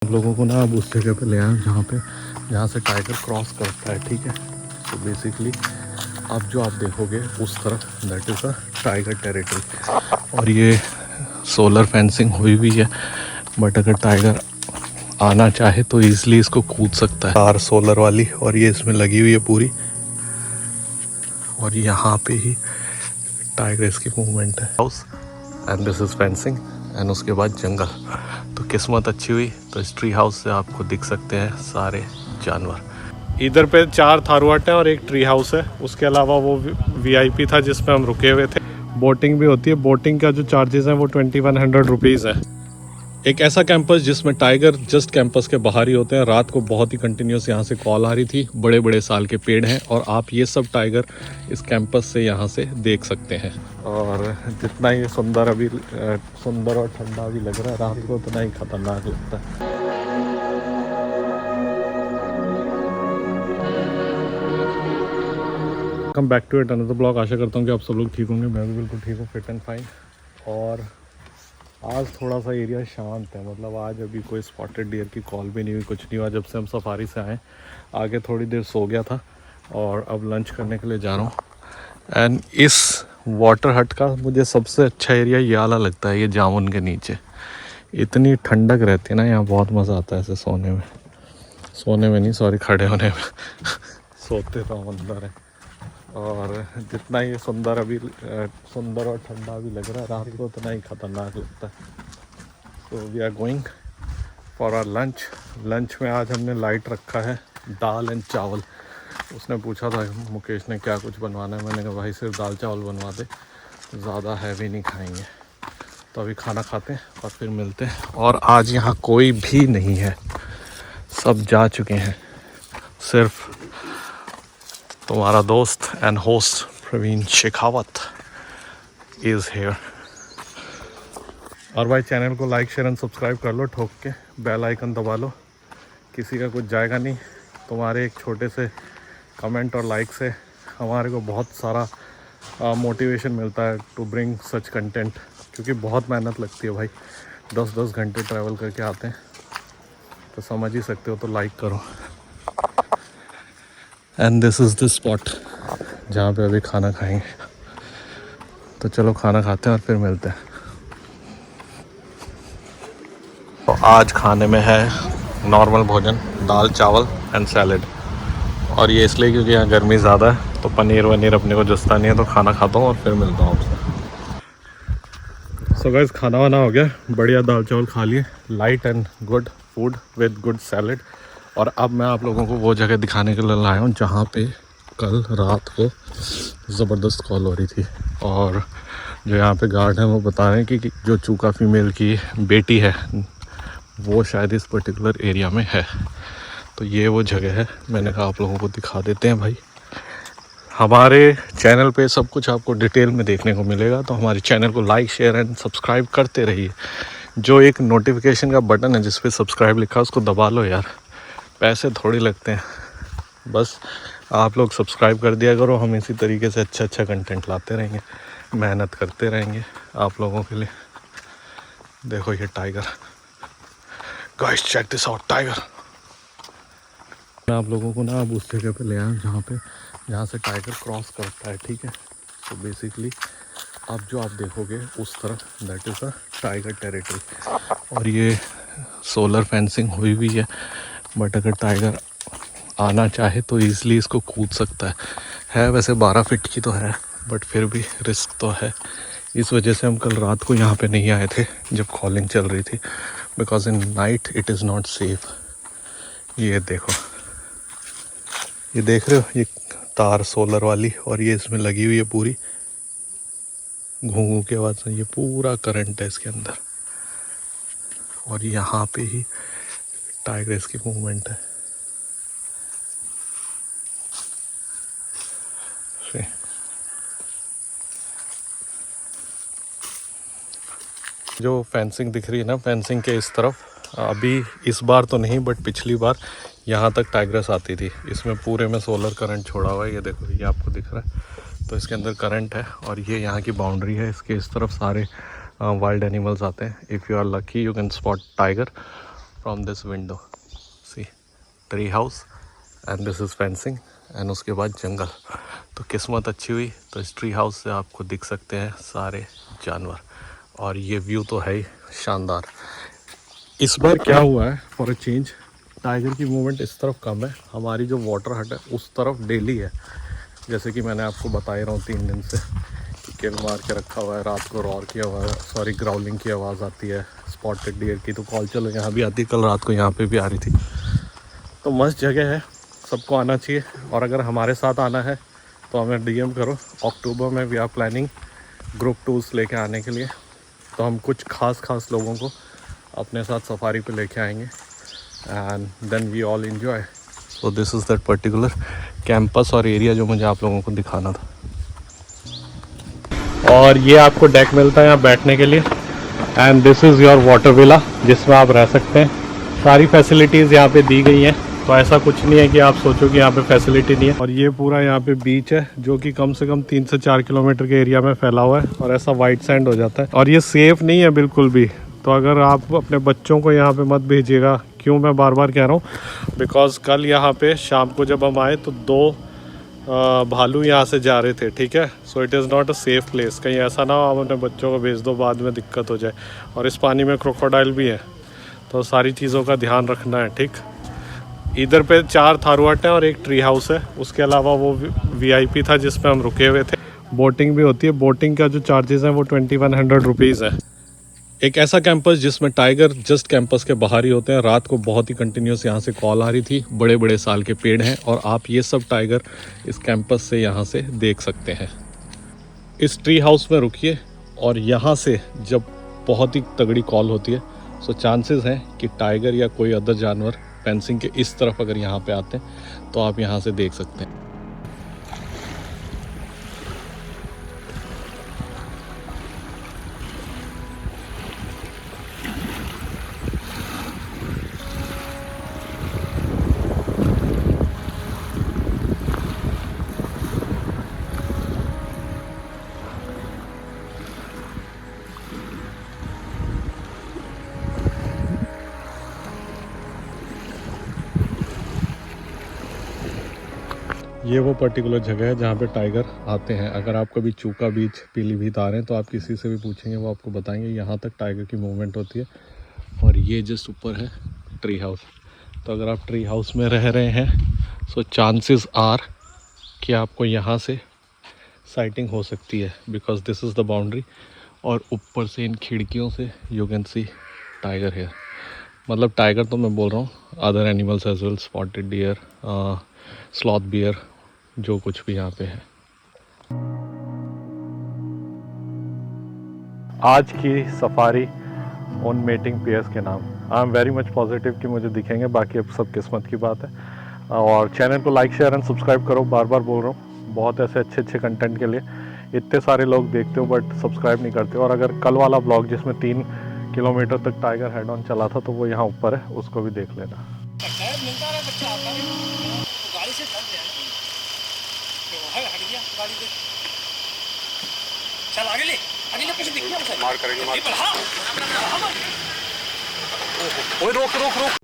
आप लोगों को ना अब उस जगह पे ले आए जहाँ से टाइगर क्रॉस करता है, ठीक है। तो बेसिकली अब जो आप देखोगे उस तरफ that is a tiger territory, और ये सोलर फेंसिंग हुई हुई है, बट अगर टाइगर आना चाहे तो ईजिली इसको कूद सकता है। तार सोलर वाली और ये इसमें लगी हुई है पूरी, और यहाँ पे ही टाइगर्स की मूवमेंट है। House and this is fencing and उसके बाद जंगल। तो किस्मत अच्छी हुई तो इस ट्री हाउस से आपको दिख सकते हैं सारे जानवर। इधर पे 4 थारू हट है और एक ट्री हाउस है। उसके अलावा वो VIP था जिसमें हम रुके हुए थे। बोटिंग भी होती है। बोटिंग का जो चार्जेस हैं वो 2100 रुपीज़ है। एक ऐसा कैंपस जिसमें टाइगर जस्ट कैंपस के बाहर ही होते हैं। रात को बहुत ही कंटिन्यूस यहाँ से कॉल आ रही थी। बड़े बड़े साल के पेड़ हैं और आप ये सब टाइगर इस कैंपस से यहाँ से देख सकते हैं। और जितना ये सुंदर अभी सुंदर और ठंडा भी लग रहा है, रात को उतना ही खतरनाक लगता है। Welcome back to it another blog. आशा करता हूँ कि आप सब लोग ठीक होंगे। मैं भी बिल्कुल ठीक हूँ, फिट एंड फाइन। और आज थोड़ा सा एरिया शांत है, मतलब आज अभी कोई स्पॉटेड डियर की कॉल भी नहीं हुई, कुछ नहीं हुआ। जब से हम सफारी से आए आगे थोड़ी देर सो गया था और अब लंच करने के लिए जा रहा हूँ। एंड इस वाटर हट का मुझे सबसे अच्छा एरिया ये वाला लगता है, ये जामुन के नीचे। इतनी ठंडक रहती है ना यहाँ, बहुत मज़ा आता है ऐसे सोने में नहीं, सॉरी, खड़े होने में सोते तो हम अंदर है। और जितना ये सुंदर अभी सुंदर और ठंडा भी लग रहा है, रात को उतना ही खतरनाक लगता है। So we are going for our lunch. Lunch में आज हमने लाइट रखा है, दाल एंड चावल। उसने पूछा था मुकेश ने क्या कुछ बनवाना है, मैंने कहा भाई सिर्फ दाल चावल बनवा दे, ज़्यादा हैवी नहीं खाएंगे। तो अभी खाना खाते हैं और फिर मिलते हैं। और आज यहाँ कोई भी नहीं है, सब जा चुके हैं। सिर्फ तुम्हारा दोस्त and host Praveen Shekhawat is here. और भाई चैनल को लाइक शेयर एंड सब्सक्राइब कर लो, ठोक के बेल आइकन दबा लो। किसी का कुछ जाएगा नहीं, तुम्हारे एक छोटे से कमेंट और लाइक से हमारे को बहुत सारा मोटिवेशन मिलता है टू ब्रिंग सच कंटेंट। क्योंकि बहुत मेहनत लगती है भाई, 10-10 घंटे ट्रैवल करके आते हैं, तो समझ ही सकते हो। तो लाइक करो। And this is the spot जहाँ पे अभी खाना खाएंगे। तो चलो खाना खाते हैं और फिर मिलते हैं। तो आज खाने में है नॉर्मल भोजन, दाल चावल एंड सैलेड। और ये इसलिए क्योंकि यहाँ गर्मी ज़्यादा है, तो पनीर वनीर अपने को जस्ता नहीं है, तो खाना खाता हूँ और फिर मिलता हूँ आपसे। सो गाइस, खाना वाना हो गया, बढ़िया दाल चावल खा लिए, light and good food with good salad. और अब मैं आप लोगों को वो जगह दिखाने के लिए लाया हूँ जहाँ पे कल रात को ज़बरदस्त कॉल हो रही थी। और जो यहाँ पे गार्ड हैं वो बता रहे हैं कि जो चूका फीमेल की बेटी है वो शायद इस पर्टिकुलर एरिया में है। तो ये वो जगह है, मैंने कहा आप लोगों को दिखा देते हैं भाई। हमारे चैनल पे सब कुछ आपको डिटेल में देखने को मिलेगा, तो हमारे चैनल को लाइक शेयर एंड सब्सक्राइब करते रहिए। जो एक नोटिफिकेशन का बटन है जिस पे सब्सक्राइब लिखा है उसको दबा लो यार, पैसे थोड़ी लगते हैं, बस आप लोग सब्सक्राइब कर दिया करो। हम इसी तरीके से अच्छा कंटेंट लाते रहेंगे, मेहनत करते रहेंगे आप लोगों के लिए। देखो ये tiger, guys check this out, tiger. मैं आप लोगों को ना अब उस जगह पे ले आया जहाँ से टाइगर क्रॉस करता है, ठीक है। तो बेसिकली अब जो आप देखोगे उस तरफ that is a tiger territory, और ये सोलर फेंसिंग हुई हुई है, बट अगर टाइगर आना चाहे तो ईज़िली इसको कूद सकता है। वैसे 12 फीट की तो है, बट फिर भी रिस्क तो है। इस वजह से हम कल रात को यहाँ पे नहीं आए थे जब कॉलिंग चल रही थी, because in night it is not safe. ये देखो, ये देख रहे हो, ये तार सोलर वाली और ये इसमें लगी हुई है पूरी, घूं घूं के आवाज़ से। ये पूरा करंट है इसके अंदर, और यहाँ पे ही टाइगर्स की मूवमेंट है। जो फेंसिंग दिख रही है ना, फेंसिंग के इस तरफ अभी इस बार तो नहीं, बट पिछली बार यहाँ तक टाइग्रेस आती थी। इसमें पूरे में सोलर करंट छोड़ा हुआ है, ये देखो, ये आपको दिख रहा है। तो इसके अंदर करंट है और ये यहाँ की बाउंड्री है। इसके इस तरफ सारे वाइल्ड एनिमल्स आते हैं। If you are lucky you can spot tiger. From this window. See tree house and this is fencing and उसके बाद जंगल। तो किस्मत अच्छी हुई तो इस ट्री हाउस से आपको दिख सकते हैं सारे जानवर और ये व्यू तो है ही शानदार। इस बार क्या हुआ है फॉर अ चेंज, टाइगर की मूवमेंट इस तरफ कम है, हमारी जो वाटर हट है उस तरफ डेली है। जैसे कि मैंने आपको बता ही रहा हूँ 3 दिन से कि किल मार के रखा हुआ है, रात को रॉर की आवाज़, सॉरी ग्राउलिंग की आवाज़ आती है, स्पॉटेड डियर की तो कॉल चलो यहाँ भी आती है, कल रात को यहाँ पे भी आ रही थी। तो मस्त जगह है, सबको आना चाहिए। और अगर हमारे साथ आना है तो हमें DM करो। अक्टूबर में we are planning group tours लेके आने के लिए, तो हम कुछ खास लोगों को अपने साथ सफारी पे लेके आएंगे and then we all enjoy. So this is that particular campus और एरिया जो मुझे आप लोगों को दिखाना था। और ये आपको डेक मिलता है यहाँ बैठने के लिए and this is your water villa जिसमें आप रह सकते हैं। सारी फैसिलिटीज़ यहाँ पे दी गई हैं, तो ऐसा कुछ नहीं है कि आप सोचो कि यहाँ पे फैसिलिटी नहीं है। और ये पूरा यहाँ पे बीच है जो कि कम से कम 3 से 4 किलोमीटर के एरिया में फैला हुआ है और ऐसा वाइट सैंड हो जाता है। और ये सेफ़ नहीं है बिल्कुल भी, तो अगर आप अपने बच्चों को यहाँ पे मत भेजिएगा। क्यों मैं बार बार कह रहा हूँ, बिकॉज कल यहाँ पे शाम को जब हम आए तो 2 भालू यहाँ से जा रहे थे, ठीक है। So it is not a safe place, कहीं ऐसा ना हो आप अपने बच्चों को भेज दो बाद में दिक्कत हो जाए। और इस पानी में क्रोकोडाइल भी है, तो सारी चीज़ों का ध्यान रखना है, ठीक। इधर पे 4 थारू हट हैं और 1 ट्री हाउस है, उसके अलावा वो VIP था जिसमें हम रुके हुए थे। बोटिंग भी होती है, बोटिंग का जो चार्जेस हैं वो 2100 रुपीज़ है। एक ऐसा कैंपस जिसमें टाइगर जस्ट कैंपस के बाहर ही होते हैं। रात को बहुत ही कंटिन्यूस यहाँ से कॉल आ रही थी, बड़े बड़े साल के पेड़ हैं और आप ये सब टाइगर इस कैंपस से यहाँ से देख सकते हैं। इस ट्री हाउस में रुकिए और यहाँ से जब बहुत ही तगड़ी कॉल होती है सो चांसेस हैं कि टाइगर या कोई अदर जानवर फेंसिंग के इस तरफ अगर यहाँ पे आते हैं तो आप यहाँ से देख सकते हैं। ये वो पर्टिकुलर जगह है जहाँ पे टाइगर आते हैं। अगर आप कभी चूका बीच पीलीभीत आ रहे हैं तो आप किसी से भी पूछेंगे वो आपको बताएंगे यहाँ तक टाइगर की मूवमेंट होती है। और ये जस्ट ऊपर है ट्री हाउस, तो अगर आप ट्री हाउस में रह रहे हैं सो चांसेस आर कि आपको यहाँ से साइटिंग हो सकती है, because this is the boundary. और ऊपर से इन खिड़कियों से यू कैन सी टाइगर है, मतलब टाइगर तो मैं बोल रहा हूँ, other animals as well, spotted deer, sloth bear, जो कुछ भी यहाँ पे है। आज की सफारी उन मेटिंग पेयर्स के नाम, I am very much positive कि मुझे दिखेंगे, बाकी अब सब किस्मत की बात है। और चैनल को लाइक शेयर एंड सब्सक्राइब करो, बार बार बोल रहा हूँ, बहुत ऐसे अच्छे कंटेंट के लिए। इतने सारे लोग देखते हो बट सब्सक्राइब नहीं करते। और अगर कल वाला ब्लॉग जिसमें 3 किलोमीटर तक टाइगर हेड ऑन चला था तो वो यहाँ ऊपर है, उसको भी देख लेना। चल आगे ले कुछ दिख गया मार करेंगे मार। ओए रोक रोक रोक।